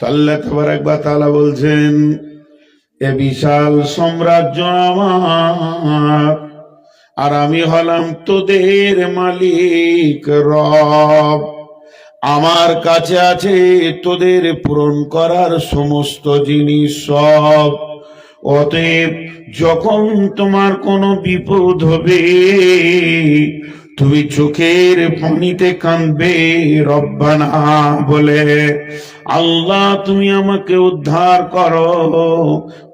তো আল্লাহ তাবারাক ওয়া তাআলা বলছেন, এ বিশাল সাম্রাজ্য আমার, আর আমি হলাম তোদের মালিক রব। আমার কাছে আছে তোদের পূরণ করার সমস্ত জিনিস সব। অতএব যখন তোমার কোনো বিপদ হবে, তুমি চোখের পানিতে কাঁদবে রব্বানা বলে, আল্লাহ তুমি আমাকে উদ্ধার করো,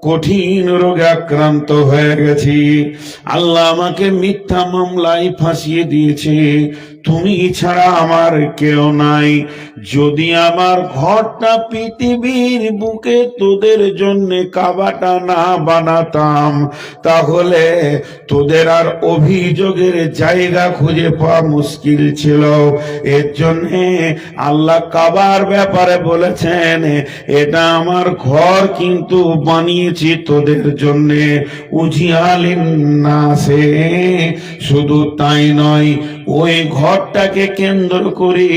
কঠিন রোগে আক্রান্ত হয়ে গেছি, আল্লাহ আমাকে মিথ্যা মামলায় ফাঁসিয়ে দিয়েছে, তুমি ছাড়া আমার কেউ নাই। যদি আমার ঘরটা পৃথিবীর বুকে তোদের জন্য কাবাটা না বানাতাম, তাহলে তোদের আর অভিযোগের জায়গা খুঁজে পাওয়া মুশকিল ছিল। এর জন্য আল্লাহ কাবার ব্যাপারে বলেছেন, এটা আমার ঘর, কিন্তু বানিয়েছি তোদের জন্য উজিয়ালিন নাসে। শুধু তাই নয়, ওই ঘরটাকে কেন্দ্র করে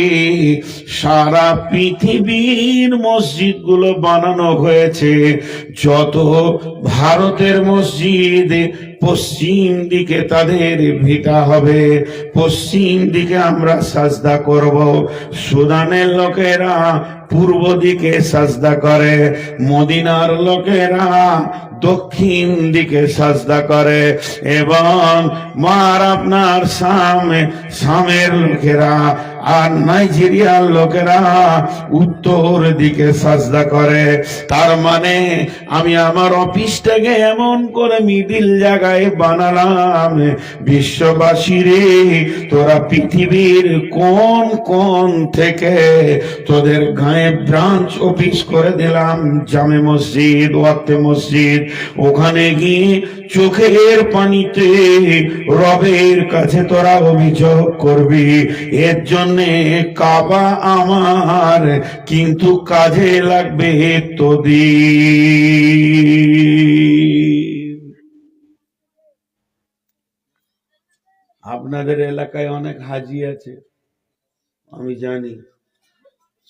সারা পৃথিবীর মসজিদগুলো বানানো হয়েছে। যত ভারতের মসজিদ, পশ্চিম দিকে তাদের ভিটা হবে, পশ্চিম দিকে আমরা সাজদা করব। সুদানের লোকেরা পূর্ব দিকে সাজদা করে, মদিনার লোকেরা দক্ষিণ দিকে সাজদা করে, এবং মার আপনার সামের লোকেরা আর নাইজেরিয়ার লোকেরা উত্তর দিকে সাজদা করে। তার মানে আমি আমার অফিসটাকে এমন করে মিডিল জায়গায় বানালাম, বিশ্ববাসী রে, তোরা পৃথিবীর কোন কোন থেকে তোদের গায়ে ব্রাঞ্চ অফিস করে দিলাম, জামে মসজিদ, ওয়াক্তে মসজিদ, ওখানে গিয়ে চোখের পানিতে রবের কাছে তোরা অভিযোগ করবি। এর জন্যে কাবা আমার, কিন্তু কাজে লাগবে তোদের। আপনাদের এলাকায় অনেক হাজি আছে, আমি জানি,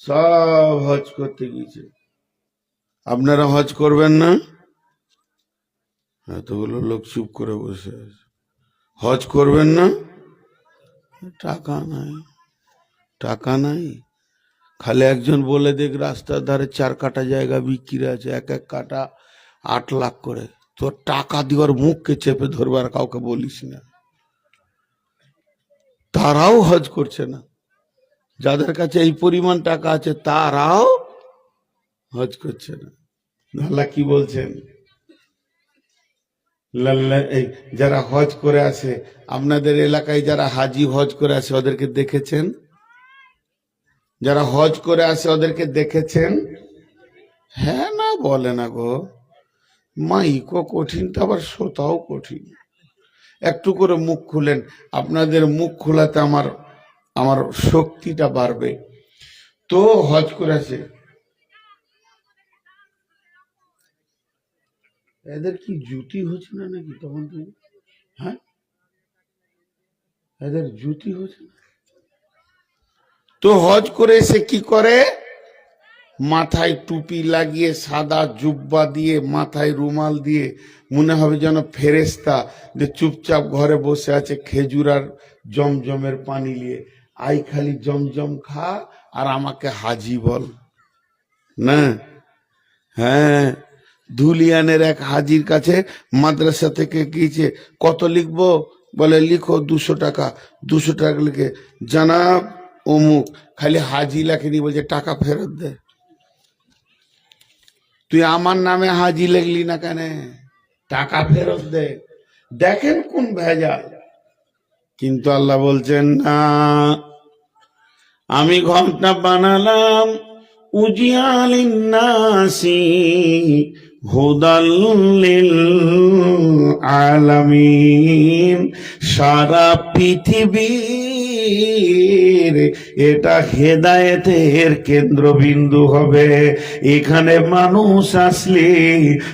সব হজ করতে গিয়েছে। আপনারা হজ করবেন না? এতগুলো লোক চুপ করে বসে আছে। হজ করবেন না? টাকা নাই, টাকা নাই। খালি একজন বলে দেখ, রাস্তার ধারে 4 কাটা জায়গা বিক্রি আছে, এক এক কাটা 8 লাখ করে। তোর টাকা দেওয়ার মুখকে চেপে ধরবার কাউকে বলিস না। তারাও হজ করছে না, যাদের কাছে এই পরিমাণ টাকা আছে তারাও হজ করছে না। আল্লাহ কি বলছেন? যারা হজ করে আসে, আপনাদের এলাকায় যারা হাজি হজ করে আসে ওদেরকে দেখেছেন? যারা হজ করে আসে ওদেরকে দেখেছেন? হ্যাঁ না বলে না গো, মাইকও কঠিন, তো আবার শ্রোতাও কঠিন। একটু করে মুখ খুলেন, আপনাদের মুখ খোলাতে আমার শক্তিটা বাড়বে। তো হজ করে আসে, এদের কি জুতি হচ্ছে না নাকি তখন থেকে? হ্যাঁ, এদের জুতি হচ্ছে না। তো হজ করে এসে কি করে? মাথায় টুপি লাগিয়ে, সাদা জুব্বা দিয়ে, মাথায় রুমাল দিয়ে, মনে হবে যেন ফেরেস্তা, যে চুপচাপ ঘরে বসে আছে খেজুর আর জমজমের পানি নিয়ে। আই খালি জমজম খা আর আমাকে হাজি বল না। হ্যাঁ, ধুলিয়ানের এক হাজির কাছে মাদ্রাসা থেকে গিয়েছে, কত লিখবো? বলে লিখো 200 টাকা। 200 টাকা লিখে, জানাব অমুক, খালি হাজি লেখেনি, বলছে টাকা ফেরত দে। তুই আমার নামে হাজি লিখলি না কেন? টাকা ফেরত দে। দেখেন কোন ভেজাল। কিন্তু আল্লাহ বলছেন না, আমি ঘরটা বানালাম উজিয়ালিন নাসি হুদাল লিল আলামিন, সারা পৃথিবী মসজিদ এটা হেদায়েতের কেন্দ্রবিন্দু হবে। এখানে মানুষ আসলে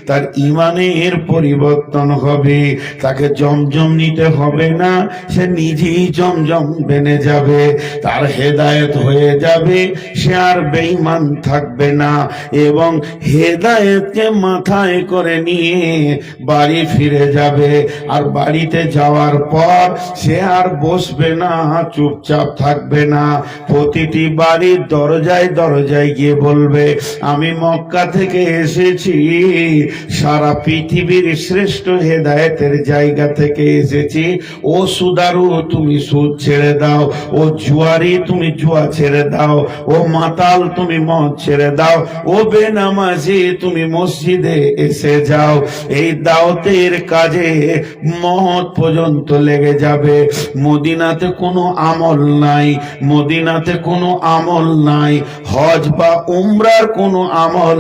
তার ইমানের পরিবর্তন হবে, তাকে জমজম নিতে হবে না, সে নিজেই জমজম বেনে যাবে, তার হেদায়েত হয়ে যাবে, সে আর বেঈমান থাকবে না। এবং হেদায়েতকে মাথায় করে নিয়ে বাড়ি ফিরে যাবে। আর বাড়িতে যাওয়ার পর সে আর বসবে না, চুপচাপ থাকবে না, প্রতিটি বাড়ির দরজায় দরজায় গিয়ে বলবে, আমি মক্কা থেকে এসেছি, সারা পৃথিবীর শ্রেষ্ঠ হেদায়েতের জায়গা থেকে এসেছি। ও সুদারু তুমি সুদ ছেড়ে দাও, ও জুয়ারি তুমি জুয়া ছেড়ে দাও, ও মাতাল তুমি মদ ছেড়ে দাও, ও বেনামাজি তুমি মসজিদে এসে যাও। এই দাওয়াতের কাজে মত পর্যন্ত লেগে যাবে। মদিনাতে কোনো আমল নাই, মদিনাতে কোনো আমল নাই, হজ বা উমরার কোনো আমল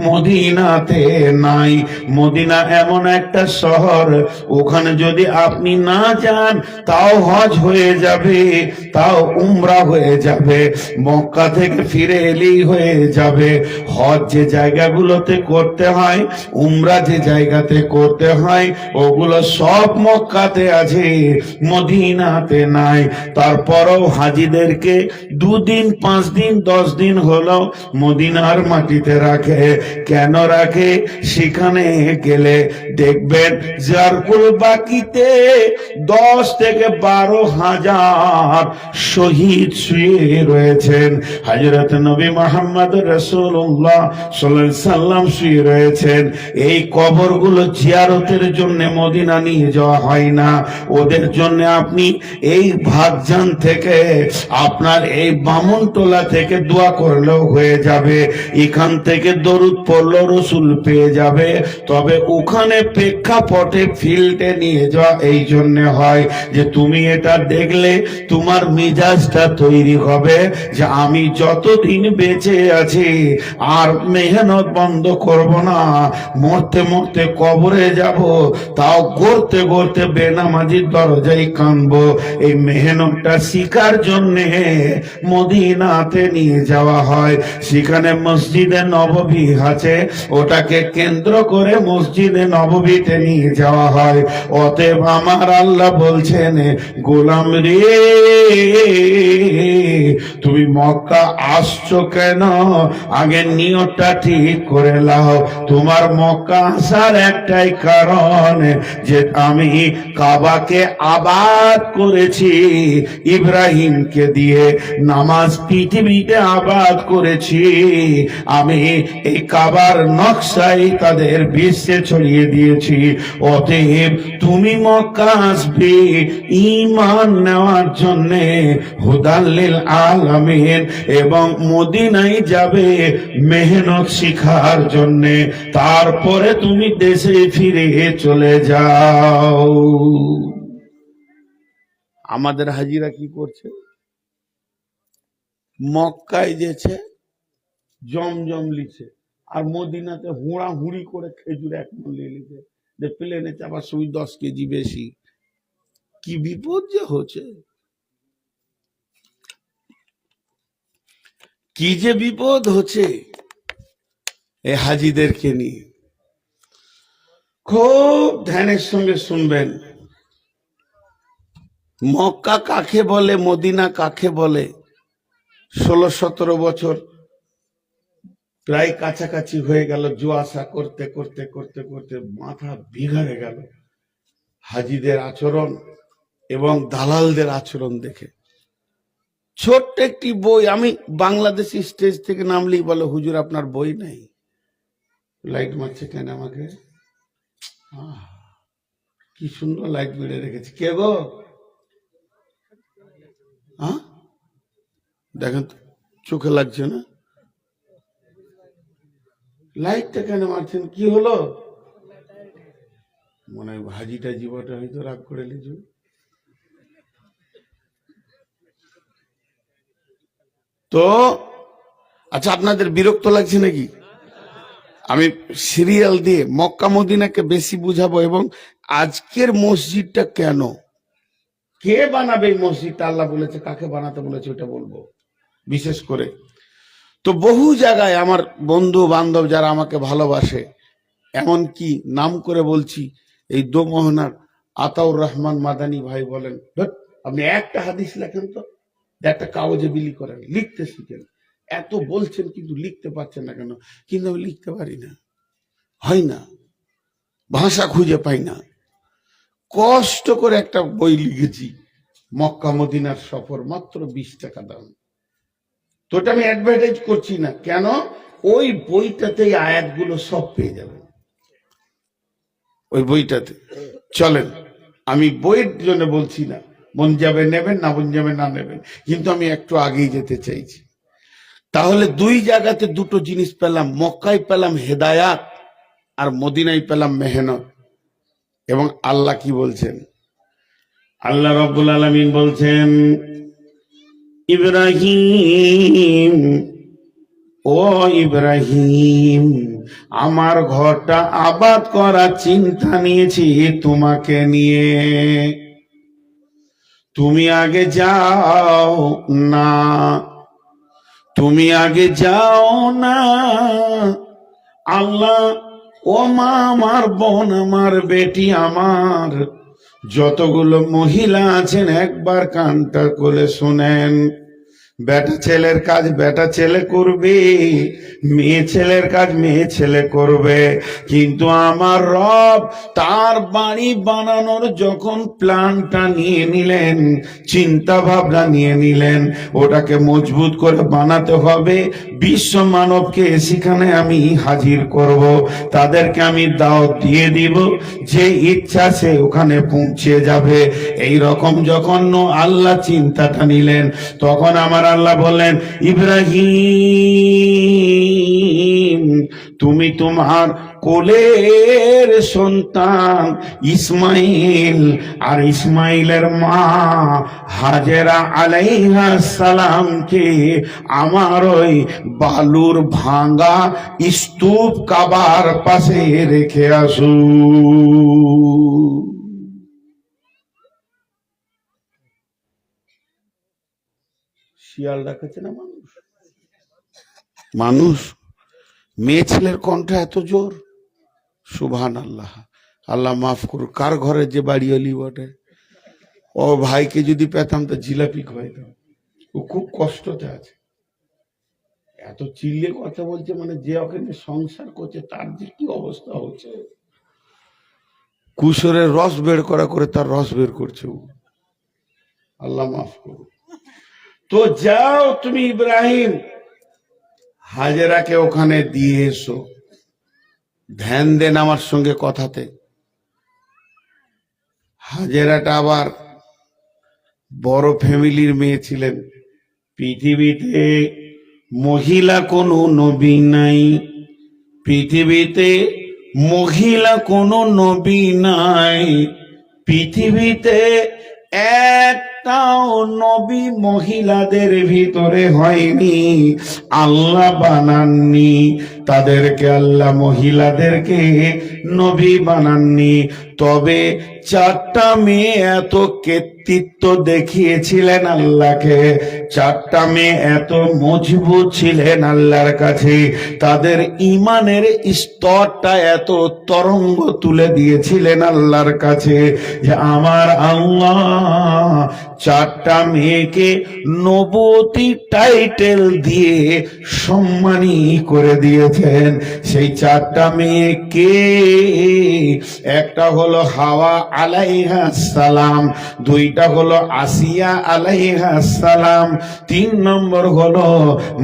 মদিনাতে নাই। মদিনা এমন একটা শহর, ওখানে যদি আপনি না যান তাও হজ হয়ে যাবে, তাও উমরা হয়ে যাবে, মক্কা থেকে ফিরে এলেই হয়ে যাবে। হজ যে জায়গাগুলোতে করতে হয়, উমরা যে জায়গাতে করতে হয়, ওগুলো সব মক্কাতে আছে, মদিনাতে নাই। তারপরও হাজিদেরকে 2 দিন 5 দিন 10 দিন হলো মদিনার মাটিতে রাখে। কেন রাখে? সেখানে গেলে দেখবেন জারকুল বাকিতে 10 থেকে 12,000 শহীদ শুয়ে রয়েছেন। হযরত নবী মুহাম্মদ রাসূলুল্লাহ সাল্লাল্লাহু আলাইহি সাল্লাম শুয়ে রয়েছেন। এই কবরগুলো জিয়ারতের জন্য মদিনা নিয়ে যাওয়া হয় না, ওদের জন্য আপনি এই ভাগজান থেকে, আপনার এই বামনটোলা থেকে দোয়া করলেও হয়ে যাবে, এখান থেকে দরুদ পড়লেও রসুল পেয়ে যাবে। তবে ওখানে প্রেক্ষাপটে ফিল্ডে নিয়ে যাওয়া এই জন্য হয় যে তুমি এটা দেখলে তোমার মিজাজটা তৈরি হবে যে আমি যতদিন বেঁচে আছি আর মেহনত বন্ধ করব না, মরতে মরতে কবরে যাব, তাও গড়তে গড়তে বেনামাজির দরজায় কানবো। এই মেহনতটা শিকার জন্য মদিনাতে নিয়ে যাওয়া হয়। সেখানে মসজিদে নববী আছে, ওটাকে কেন্দ্র করে মসজিদে নববীতে নিয়ে যাওয়া হয়। অতএব আমার আল্লাহ বলছেন, গোলাম রে তুমি মক্কা আসছো কেন? আগে নিয়তটা ঠিক করে লাও। তোমার মক্কা আসার একটাই কারণ যে আমি কাবাকে আবাদ করেছি ইব্রাহিমকে দিয়ে, নামাজ পৃথিবীতে আবাদ করেছি আমি, এই কাবার নকশাই তাদের বিশ্বে ছড়িয়ে দিয়েছি। অতএব তুমি মক্কা আসবে ঈমান নেওয়ার জন্যে, হুদাল্লিল আলামিন, এবং মদিনায় যাবে মেহনত শিখার জন্যে, তারপরে তুমি দেশে ফিরে চলে যাও। আমাদের হাজিরা কি করছে? মক্কায় যেছে জমজম লিছে, আর মদিনাতে হুড়া হুড়ি করে খেজুর 1 মণ লিছে, যে প্লেনে চাপার সময় 10 কেজি বেশি। কি বিপদ যে হচ্ছে, কি যে বিপদ হচ্ছে এই হাজিদেরকে নিয়ে। খুব ধ্যানের সঙ্গে শুনবেন। মক্কা কাকে বলে, মদিনা কাকে বলে? 16-17 বছর প্রায় কাছাকাছি হয়ে গেল, জোয়াশা করতে করতে করতে করতে মাথা বিগড়ে গেল হাজিদের আচরণ এবং দালালদের আচরণ দেখে। ছোট্ট একটি বই, আমি বাংলাদেশি স্টেজ থেকে নামলেই বলে, হুজুর আপনার বই নাই। লাইট মারছে কেন আমাকে? কি সুন্দর লাইট মেরে রেখেছে, কে গো? হ্যাঁ দেখেন তো, চোখে লাগছে না? লাইটটা কেন মারছেন? কি হলো? মনে হয় হাজিটা জীবনটা হয়তো রাগ করে লিজু। তো আচ্ছা, আপনাদের বিরক্ত লাগছে নাকি? আমি সিরিয়াল দিয়ে মক্কা মদিনাকে বেশি বুঝাবো, এবং আজকের মসজিদটা কেন কে বানাবে এই মসজিদটা আল্লাহ বলেছে, কাকে বানাতে বলেছে ওটা বলবো বিশেষ করে। তো বহু জায়গায় আমার বন্ধু বান্ধব যারা আমাকে ভালোবাসে, এমন কি নাম করে বলছি, এই দোমোহনার আতাউর রহমান মাদানী ভাই বলেন, "ধুৎ, আপনি একটা হাদিস লেখেন তো, একটা কাগজে বিলি করেন, লিখতে শিখেন, এত বলছেন কিন্তু লিখতে পারছেন না কেন?" কিন্তু আমি লিখতে পারি না, হয় না, ভাষা খুঁজে পাই না। কষ্ট করে একটা বই লিখেছি, মক্কা মদিনার সফর, মাত্র 20 টাকা দাম। তো ওটা আমি অ্যাডভার্টাইজ করছি না, কেন? ওই বইটাতে এই আয়াতগুলো সব পেয়ে যাবেন, ওই বইটাতে। চলেন, আমি বইয়ের জন্য বলছি না, মন যাবে নেবেন, না মন যাবে না নেবেন, কিন্তু আমি একটু আগেই যেতে চাইছি। তাহলে দুই জায়গাতে দুটো জিনিস পেলাম, মক্কায় পেলাম হেদায়াত, আর মদিনায় পেলাম মেহনত। এবং আল্লাহ কি বলছেন? আল্লাহ রাব্বুল আলামিন বলছেন, ইব্রাহিম, ও ইব্রাহিম, আমার ঘরটা আবাদ করার চিন্তা নিয়েছি তোমাকে নিয়ে, তুমি আগে যাও না, তুমি আগে যাও না। আল্লাহ, ও মা আমার, বোন আমার, বেটি আমার, যতগুলো মহিলা আছেন একবার কানটা করে শোনেন। বেটা ছেলের কাজ বেটা ছেলে করবে, মেয়ে ছেলের কাজ মেয়ে ছেলে করবে, কিন্তু আমার রব তার বাড়ি বানানোর যখন প্ল্যানটা নিয়ে নিলেন, চিন্তা ভাবনা নিয়ে নিলেন, ওটাকে মজবুত করে বানাতে হবে, বিশ্ব মানবকে সেখানে আমি হাজির করব, তাদেরকে আমি দাওয়াত দিয়ে দিব, যে ইচ্ছা সে ওখানে পৌঁছে যাবে। এই রকম যখন আল্লাহ চিন্তাটা নিলেন, তখন আমার আল্লাহ বললেন, ইব্রাহিম, তুমি তোমার কোলের সন্তান ইসমাইল আর ইসমাইলের মা হাজেরা আলাইহিস সালামকে আমার ওই বালুর ভাঙা স্তূপ কাবার পাশে রেখে আসো। শিয়াল ডাকেছে না মানুষ, মানুষ মেয়ে ছেলের কণ্ঠ এত জোর, সুবহানাল্লাহ। আল্লাহ মাফ করুক, কার ঘরে যে বাড়িওয়ালি বটে, ও ভাইকে যদি পেতাম তো জিলাপি খাওয়াইতাম, ও খুব কষ্টতে আছে, এত চিল্লে কথা বলছে, মানে যে ওখানে সংসার করছে তার যে কি অবস্থা হচ্ছে, কুশরের রস বের করা করে তার রস বের করছে ও। আল্লাহ মাফ করুক। তো যাও তুমি ইব্রাহিম, হাজেরাকে ওখানে দিয়ে এসো, ধ্যান দেন আমার সঙ্গে কথাতে। হাজেরাটা আবার বড় ফ্যামিলির মেয়ে ছিলেন, পৃথিবীতে মহিলা কোনো নবী নাই, পৃথিবীতে মহিলা কোনো নবী নাই, পৃথিবীতে একটাও নবী মহিলাদের ভিতরে হয়নি, আল্লাহ বানাননি তাদেরকে, আল্লাহ মহিলাদেরকে নবী বানাননি। তবে 4টা মেয়ে এত কৃতিত্ব দেখিয়েছিলেন আল্লাহকে, 4টা মেয়ে এত মজবুত ছিলেন আল্লাহর কাছে, তাদের ইমানের স্তরটা এত তরঙ্গ তুলে দিয়েছিলেন আল্লাহর কাছে, যে আমার আল্লাহ 4টা মেয়েকে নবুয়তি টাইটেল দিয়ে সম্মানী করে দিয়েছেন। সেই 4টা মেয়ে কে? একটা হলো হাওয়া আলাইহিস সালাম, 2টা হলো আসিয়া আলাইহিস সালাম, 3 নম্বর হলো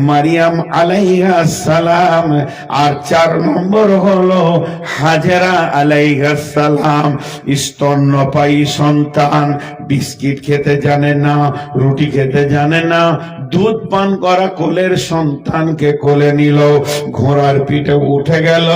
মারিয়াম আলাইহিস সালাম, আর 4 নম্বর হলো হাজেরা আলাইহিস সালাম। স্তন্যপায়ী সন্তান, বিস্কিট খেতে জানে না, রুটি খেতে জানে না, দুধ পান করা কোলের সন্তানকে কোলে নিল, ঘোড়ার পিঠে উঠে গেল।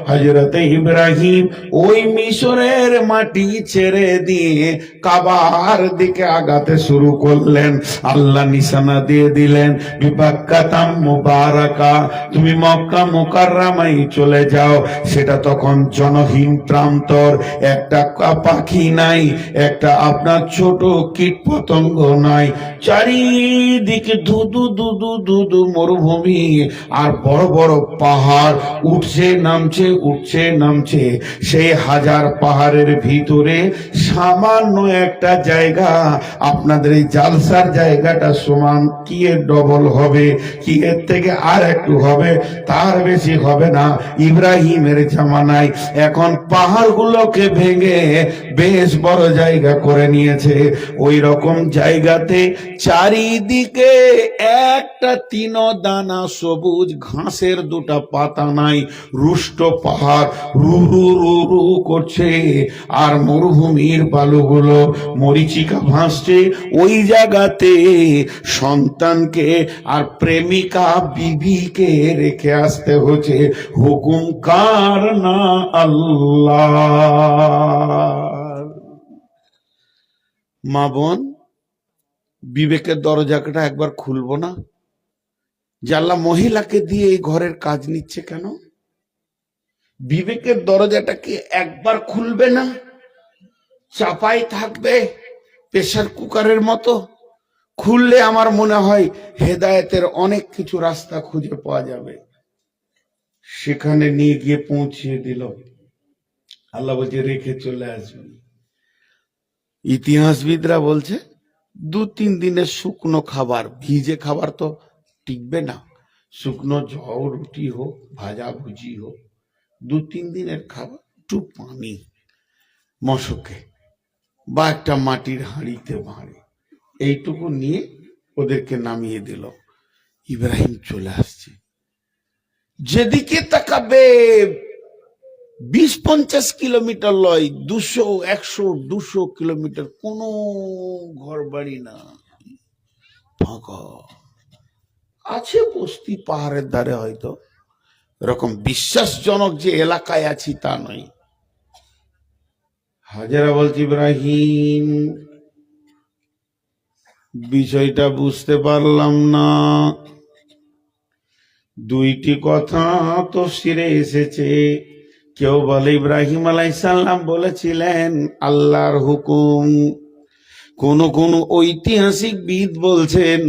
হযরতে ইব্রাহিম ওই মিশরের মাটি ছেড়ে দিয়ে কাবার দিকে আগাতে শুরু করলেন। আল্লাহ নিশানা দিয়ে দিলেন, বিবাক্কাতাম মুবারাকা, তুমি মক্কা মুকাররমায় চলে যাও। সেটা তখন জনহীন প্রান্তর, একটা পাখি নাই, একটা আপনার ছোট কীট পতঙ্গ নাই, চারিদিকে ধুধু ধুধু ধুধু মরুভূমি আর বড় বড় পাহাড় উঠছে নামছে উঠছে নামছে। সেই হাজার পাহাড়ের ভিতরে সামান্য একটা জায়গা, আপনাদের এই জালসার জায়গাটা সমান কি এর ডবল হবে, কি এর থেকে আর একটু হবে, তার বেশি হবে না। ইব্রাহিমের জামানায় এখন পাহাড়গুলোকে ভেঙে বেশ বড় জায়গা করে নিয়েছে। ওই রকম জায়গাতে চারিদিকে একটা তিন দানা সবুজ ঘাসের দুটা পাতা নাই, রুষ্ট পাহাড় রু রু রু রু করছে, আর মরুভূমির বালুগুলো মরিচিকা ভাসছে। ওই জায়গাতে সন্তানকে আর প্রেমিকা বিবিকে রেখে আসতে হচ্ছে। হুকুম কার না আল্লাহ। মা বোন, বিবেকের দরজাটা একবার খুলবো না? যে আল্লাহ মহিলাকে দিয়ে এই ঘরের কাজ নিচ্ছে কেন? বিবেকের দরজাটা কি একবার খুলবে না? চাপাই থাকবে প্রেসার কুকারের মতো? খুললে আমার মনে হয় হেদায়েতের অনেক কিছু রাস্তা খুঁজে পাওয়া যাবে। সেখানে নিয়ে গিয়ে পৌঁছিয়ে দিল। আল্লাহ বলছে রেখে চলে আসবেন। ইতিহাসবিদরা বলছে 2-3 দিনের শুকনো খাবার, ভিজে খাবার তো টিকবে না। শুকনো ঝাউ রুটি হোক, ভাজা ভুজি হোক, 2-3 দিনের খাবার, একটু পানি মশকে বা একটা মাটির হাঁড়িতে ভাঁড়ে, এইটুকু নিয়ে ওদেরকে নামিয়ে দিল। ইব্রাহিম চলে আসছে। যেদিকে তাকাবে 20-50 কিলোমিটার লয়, 200-100-200 কিলোমিটার কোনো ঘর বাড়ি না, ফাঁকা আছে। বস্তি পাহাড়ের ধারে, হয়তো এরকম বিশ্বাসজনক যে এলাকায় আছি তা নয়। হাজেরা বলছে ইব্রাহিম বিষয়টা বুঝতে পারলাম না। দুইটি কথা তো সিরে এসেছে। কেউ বলে ইব্রাহিম আলাইহিস সালাম বলেছিলেন আল্লাহর হুকুম, কোন কোন ঐতিহাসিকবিদ বলছেন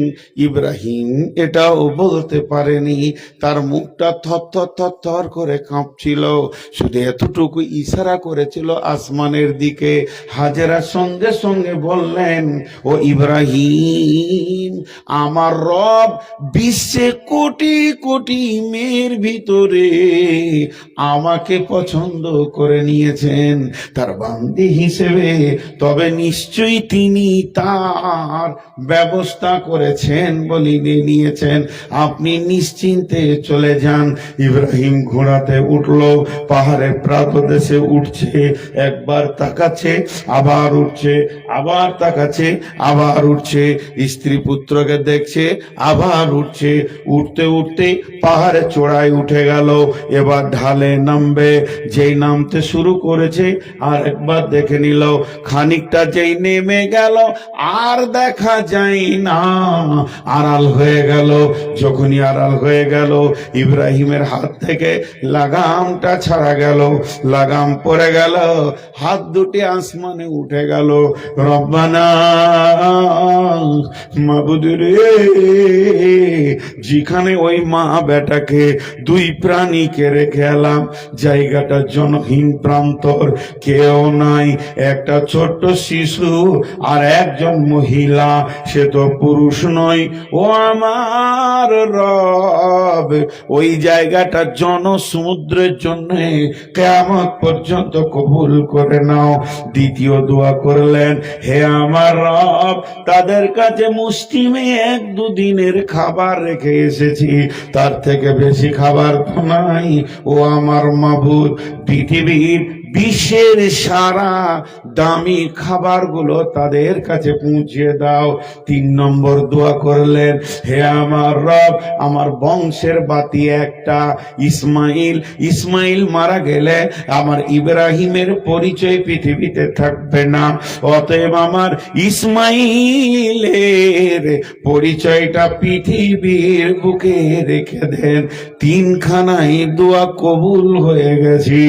ইব্রাহিম এটাও বলতে পারেনি, তার মুখটা থর করে কাঁপছিল, শুধু এতটুকু ইশারা করেছিল আসমানের দিকে। হাজেরা সঙ্গে সঙ্গে বললেন ও ইব্রাহিম, আমার রব বিশ্বে কোটি কোটি মেয়ের ভিতরে আমাকে পছন্দ করে নিয়েছেন তার বান্দি হিসেবে, তবে নিশ্চয়ই তিনি তার ব্যবস্থা করেছেন বলে নিয়েছেন, আপনি নিশ্চিন্তে চলে যান। ইব্রাহিম ঘোড়াতে উঠল, পাহাড়ের প্রাতদেশে উঠছে, একবার তাকাচ্ছে আবার উঠছে, আবার তাকাচ্ছে আবার উঠছে, স্ত্রী পুত্রকে দেখছে আবার উঠছে। উঠতে উঠতে পাহাড়ে চূড়ায় উঠে গেল, এবার ঢালে নামবে। যেই নামতে শুরু করেছে আর একবার দেখে নিল, খানিকটা যেই নেমে গেল আর দেখা যায় না, আড়াল হয়ে গেল। যখনই আড়াল হয়ে গেল ইব্রাহিমের হাত থেকে লাগামটা ছাড়া গেল, লাগাম পড়ে গেল, হাত দুটি আসমানে উঠে গেল। রব্বানা মাবুদ রে, যেখানে ওই মা বেটাকে দুই প্রাণীকে রেখে এলাম, জায়গাটা জনহীন প্রান্তর, কেউ নাই, একটা ছোট্ট শিশু আর একজন মহিলা, সে তো পুরুষ নয়। ও আমার রব, ওই জায়গাটা জনসমুদ্রের জন্য কিয়ামত পর্যন্ত কবুল করে নাও। দ্বিতীয় দোয়া করলেন, হে আমার রব, তাদের কাছে মুষ্টিমে 1-2 দিনের খাবার রেখে এসেছি, তার থেকে বেশি খাবার তো নাই। ও আমার মাবুদ, পৃথিবীর বিশ্বের সারা দামি খাবারগুলো তাদের কাছে পৌঁছে দাও। 3 নম্বর দোয়া করলেন, হে আমার রব, আমার বংশের বাতি একটা ইসমাইল, ইসমাইল মারা গেলে আমার ইব্রাহিমের পরিচয় পৃথিবীতে থাকবে না, অতএব আমার ইসমাইলের পরিচয়টা পৃথিবীর বুকে রেখে দেন। 3খানাই দোয়া কবুল হয়ে গেছে।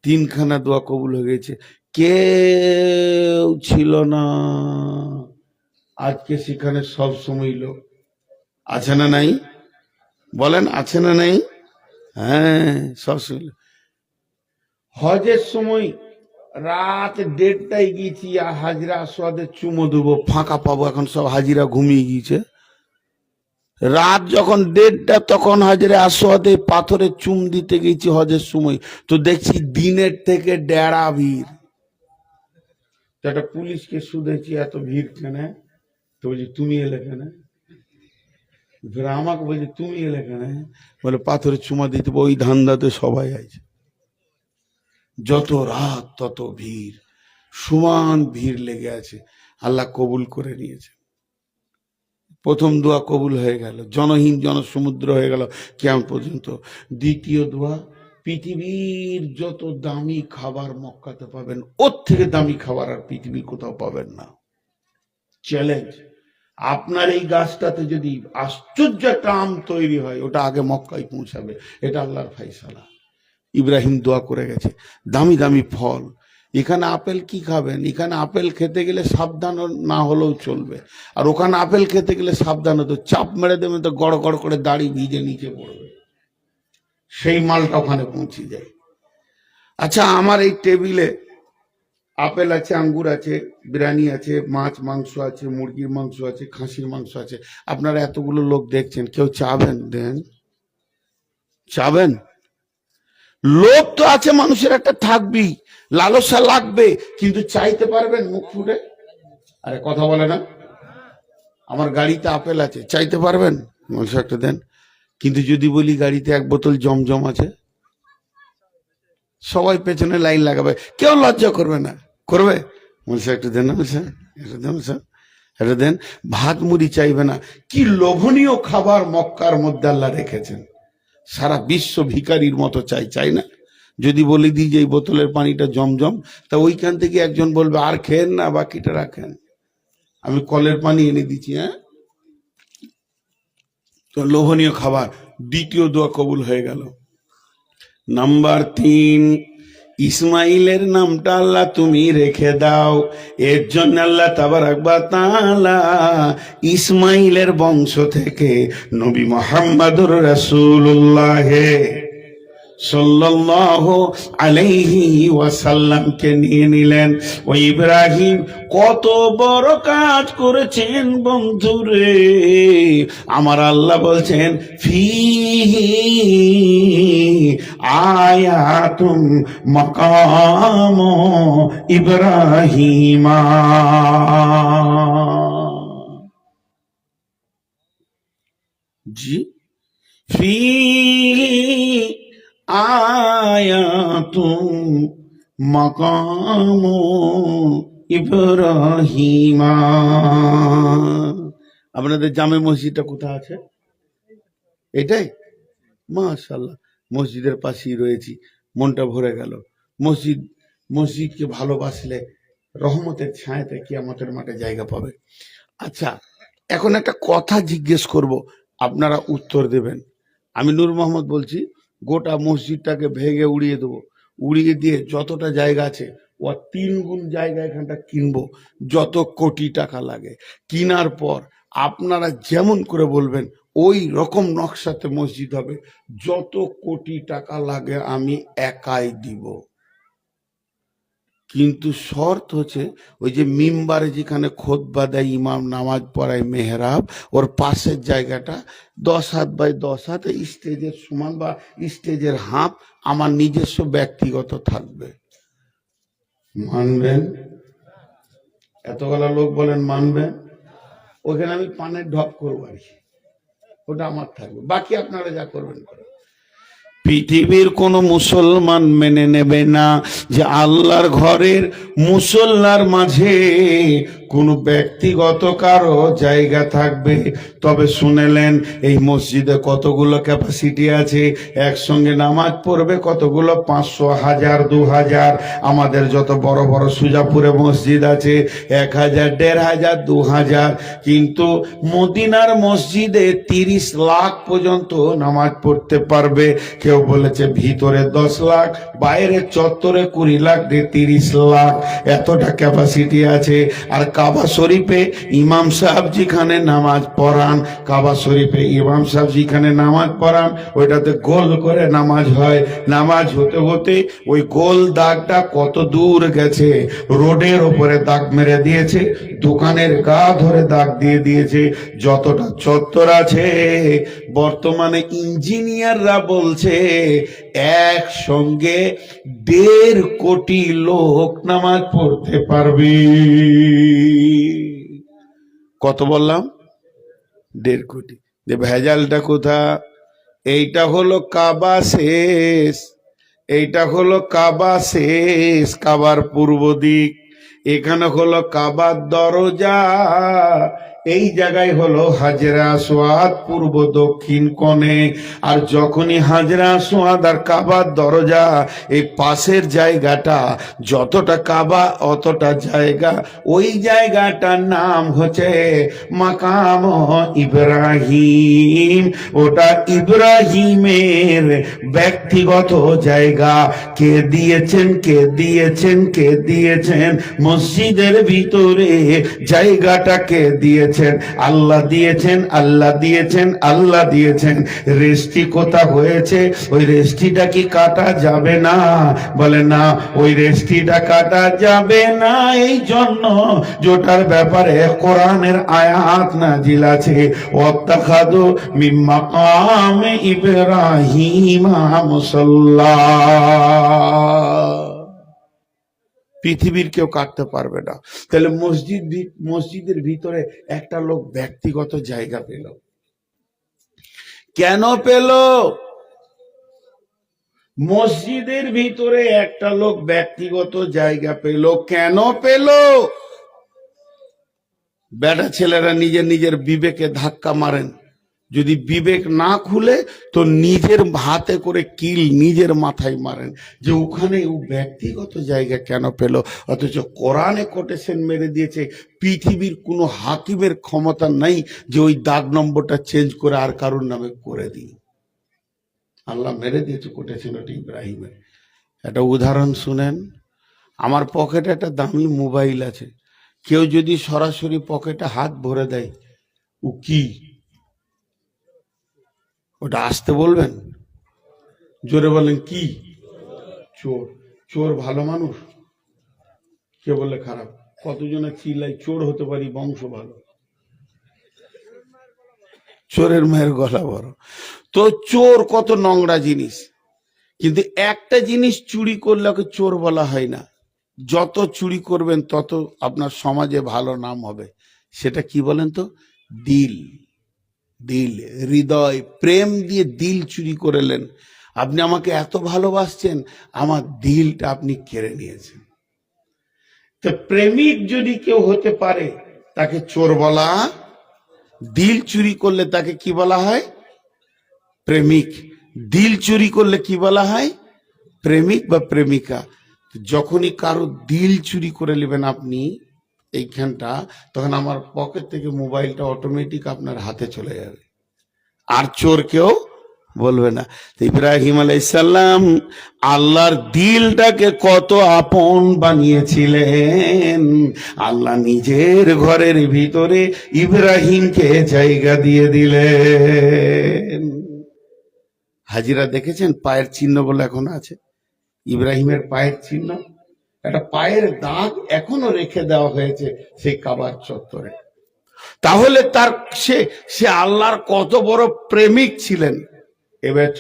3খানা দোয়া কবুল হয়ে গেছে, কেউ ছিল না। আজকে সেখানে সব সময় লোক আছে না নাই? বলেন আছে না নাই? হ্যাঁ, সব সময় লোক। হজের সময় রাত 1:30টায় গিয়েছি, আর হাজিরা আসওয়াদে চুমো দেবো, ফাঁকা পাবো, এখন সব হাজিরা ঘুমিয়ে গিয়েছে। রাত যখন 1:30টা তখন হাজিরা আসওয়াদে পাথরে চুম দিতে গেছি হজের সময়, তো দেখছি দিনের থেকে ডেরা ভিড়। তো একটা পুলিশকে শুধেছি, এত ভিড় কেন? তো বলছি তুমি এলে কেন? ফের আমাকে বলছি তুমি এলে কেন? বলে পাথরে চুমা দিতে, ওই ধান্দাতে সবাই আছে। যত রাত তত ভিড়, সমান ভিড় লেগে আছে। আল্লাহ কবুল করে নিয়েছে। প্রথম দোয়া কবুল হয়ে গেল, জনহীন জনসমুদ্র হয়ে গেল কিয়ামত পর্যন্ত। দ্বিতীয় দোয়া, পৃথিবীর যত দামি খাবার মক্কাতে পাবেন, ওর থেকে দামি খাবার আর পৃথিবীর কোথাও পাবেন না। চ্যালেঞ্জ, আপনার এই গাছটাতে যদি আশ্চর্য একটা আম তৈরি হয়, ওটা আগে মক্কায় পৌঁছাবে, এটা আল্লাহর ফায়সালা। ইব্রাহিম দোয়া করে গেছে, দামি দামি ফল। এখানে আপেল কি খাবেন? এখানে আপেল খেতে গেলে সাবধান না হলেও চলবে, আর ওখানে আপেল খেতে গেলে সাবধান হতো, চাপ মেরে দেবেন তো গড় গড় করে দাড়ি ভিজে নিচে পড়বে, সেই মালটা ওখানে পৌঁছে যায়। আচ্ছা, আমার এই টেবিলে আপেল আছে, আঙ্গুর আছে, বিরিয়ানি আছে, মাছ মাংস আছে, মুরগির মাংস আছে, খাসির মাংস আছে। আপনারা এতগুলো লোক দেখছেন, কেউ চাবেন দেন? চাবেন? লোভ তো আছে মানুষের, একটা থাকবেই, লালসা লাগবে, কিন্তু চাইতে পারবেন মুখ ফুটে? আরে কথা বলে না। আমার গাড়িতে আপেল আছে, চাইতে পারবেন মানুষ একটা দেন? কিন্তু যদি বলি গাড়িতে 1 বোতল জমজম আছে, সবাই পেছনে লাইন লাগাবে, কেউ লজ্জা করবে না, করবে? বলছে একটা দেন না, বলছে একটা দেন, এটা দেন। ভাত মুড়ি চাইবে না। কি লোভনীয় খাবার মক্কার মধ্যে আল্লাহ রেখেছেন, সারা বিশ্ব ভিখারির মতো চাই, চাই না? যদি বলি দিই যে এই বোতলের পানিটা জমজম, তা ওইখান থেকে একজন বলবে আর খেন না, বাকিটা রাখেন, আমি কলের পানি এনে দিচ্ছি। হ্যাঁ, তো লোভনীয় খাবার। দ্বিতীয় দোয়া কবুল হয়ে গেল। নাম্বার 3, ইসমাইলের নামটা আল্লাহ তুমি রেখে দাও। এর জন্য আল্লাহ তাবারাক ওয়া তাআলা ইসমাইলের বংশ থেকে নবী মুহাম্মদুর রাসূলুল্লাহ সাল্লাল্লাহু আলাইহি ওয়াসাল্লামকে নিয়ে নিলেন। ও ইব্রাহিম কত বড় কাজ করেছেন বন্ধুরে। আমার আল্লাহ বলছেন, ফিহি আয়াতুম মাকাম ইব্রাহিমা। জি, ফিহি আয়াতুম মাকাম ইব্রাহিমা। আপনাদের জামে মসজিদটা কোথায় আছে? এটাই? মাশাআল্লাহ, মসজিদের পাশেই রয়েছি, মনটা ভরে গেল। মসজিদকে ভালোবাসলে রহমতের ছায়াতে কিয়ামতের মাঠে জায়গা পাবে। আচ্ছা, এখন একটা কথা জিজ্ঞেস করব, আপনারা উত্তর দেবেন। আমি নূর মোহাম্মদ বলছি, গোটা মসজিদটাকে ভেঙে উড়িয়ে দেবো, উড়িয়ে দিয়ে যতটা জায়গা আছে ও 3 গুণ জায়গা এখানটা কিনবো, যত কোটি টাকা লাগে। কিনার পর আপনারা যেমন করে বলবেন ওই রকম নকশাতে মসজিদ হবে, যত কোটি টাকা লাগে আমি একাই দিব। কিন্তু শর্ত হচ্ছে, ওই যে মিম্বারে যেখানে খুতবা দেয় ইমাম, নামাজ পড়ায় মেহরাব, ওর পাশের জায়গাটা 10 হাত বাই 10 হাত স্টেজের সমান বা স্টেজের হাফ আমার নিজস্ব ব্যক্তিগত থাকবে। মানবেন? এতগুলা লোক বলেন মানবেন? ওখানে আমি পানের ঢপ করবো আর কি, ওটা আমার থাকবে, বাকি আপনারা যা করবেন করেন। পৃথিবীর কোন মুসলমান মেনে নেবে না যে আল্লাহর ঘরের মুসল্লার মাঝে কোন ব্যক্তিগত কারো জায়গা থাকবে। তবে শুনেলেন এই মসজিদে কতগুলো ক্যাপাসিটি আছে, একসঙ্গে নামাজ পড়বে কতগুলো, 500, 1000, 2000। আমাদের যত বড় বড় সুজাপুরে মসজিদ আছে 1000, 1500, 2000, কিন্তু মদিনার মসজিদে 30 লাখ পর্যন্ত নামাজ পড়তে পারবে। কেউ কেউ বলেছে ভিতরে 10 লাখ, বাইরে চত্বরে 20 লাখ দিয়ে 30 লাখ, এতটা ক্যাপাসিটি আছে। আর কাবা শরীফে ইমাম সাহেব যেখানে নামাজ পড়ান, কাবা শরীফে ইমাম সাহেব যেখানে নামাজ পড়ান, ওইটাতে গোল করে নামাজ হয়। নামাজ হতে হতে ওই গোল দাগটা কত দূর গেছে, রোডের ওপরে দাগ মেরে দিয়েছে, দোকানের গা ধরে দাগ দিয়ে দিয়েছে। যতটা চত্বর আছে, বর্তমানে ইঞ্জিনিয়াররা বলছে একসঙ্গে 1.5 কোটি লোক নামাজ পড়তে পারবে। কত বললাম? 1.5 কোটি। যে ভেজালটা কোথা? এইটা হলো কাবা শেষ, এইটা হলো কাবা শেষ, কাবার পূর্ব দিক। এখানে হলো কাবার দরজা, এই জায়গায় হলো হাজরা আসওয়াদ পূর্ব দক্ষিণ কোণে। আর যখনই হাজরা আসওয়াদ আর কাবার দরজা এই পাশের জায়গাটা, যতটা কাবা অতটা জায়গা, ওই জায়গাটার নাম হচ্ছে মাকাম ইব্রাহিম। ওটা ইব্রাহিমের ব্যক্তিগত জায়গা। কে দিয়েছেন, কে দিয়েছেন, কে দিয়েছেন? মসজিদের ভিতরে জায়গাটা কে দিয়েছেন? আল্লাহ দিয়েছেন, আল্লাহ দিয়েছেন, আল্লাহ দিয়েছেন। রেস্টি কোথা হয়েছে? ওই রেস্টিটা কি কাটা যাবে না? বলে না, ওই রেস্টিটা কাটা যাবে না। এই জন্য যেটার ব্যাপারে কোরআনের আয়াত নাজিল আছে, ওয়াত্তাখাযু মিন মাকাম ইব্রাহিম মুসাল্লা। পৃথিবীর কেউ কাটতে পারবে না। তাহলে মসজিদের ভিতরে একটা লোক ব্যক্তিগত জায়গা পেল। কেন পেল? মসজিদের ভিতরে একটা লোক ব্যক্তিগত জায়গা পেল, কেন পেল? বেটা ছেলেরা নিজের নিজের বিবেকে ধাক্কা মারেন। যদি বিবেক না খুলে তো নিজের হাতে করে কিল নিজের মাথায় মারেন, যে ওখানে ও ব্যক্তিগত জায়গা কেন পেল? অথচ কোরআনে কোটেশন মেরে দিয়েছে, পৃথিবীর কোনো হাকিমের ক্ষমতা নাই যে ওই দাগ নম্বরটা চেঞ্জ করে আর কারোর নামে করে দিই। আল্লাহ মেরে দিয়েছে কোটেশন, ওটা ইব্রাহিমের। একটা উদাহরণ শুনেন। আমার পকেটে একটা দামি মোবাইল আছে, কেউ যদি সরাসরি পকেটে হাত ভরে দেয়, ও কি? ওটা আসতে বলবেন? জোরে বলেন কি? চোর। চোর ভালো মানুষ? কে বলে খারাপ? কতজনে চিল্লাই চোর হতে পারি, বংশ ভালো। চোরের মায়ের গলা বড়। তো চোর কত নোংরা জিনিস, কিন্তু একটা জিনিস চুরি করলে ওকে চোর বলা হয় না। যত চুরি করবেন তত আপনার সমাজে ভালো নাম হবে। সেটা কি বলেন তো? দিল। দিল, হৃদয়, প্রেম দিয়ে দিল চুরি করেলেন। আপনি আমাকে এত ভালোবাসছেন, আমার দিলটা আপনি কেড়ে নিয়েছেন। তো প্রেমিক যদি কেউ হতে পারে, তাকে চোর বলা। দিল চুরি করলে তাকে কি বলা হয়? প্রেমিক। দিল চুরি করলে কি বলা হয়? প্রেমিক বা প্রেমিকা। যখনই কারো দিল চুরি করে নেবেন আপনি এইখানটা, তখন আমার পকেট থেকে মোবাইলটা অটোমেটিক আপনার হাতে চলে যাবে, আর চোর কেউ বলবে না। ইব্রাহিম আলাইহিসসালাম আল্লাহর দিলটাকে কত আপন বানিয়েছিলেন। আল্লাহ নিজের ঘরের ভিতরে ইব্রাহিমকে জায়গা দিয়ে দিলেন। হাজিরা দেখেছেন পায়ের চিহ্ন বলে এখন আছে, ইব্রাহিমের পায়ের চিহ্ন, একটা পায়ের দাগ এখনো রেখে দেওয়া হয়েছে সেই কাবার চত্বরে। তাহলে তার সে আল্লাহর কত বড় প্রেমিক ছিলেন। এবার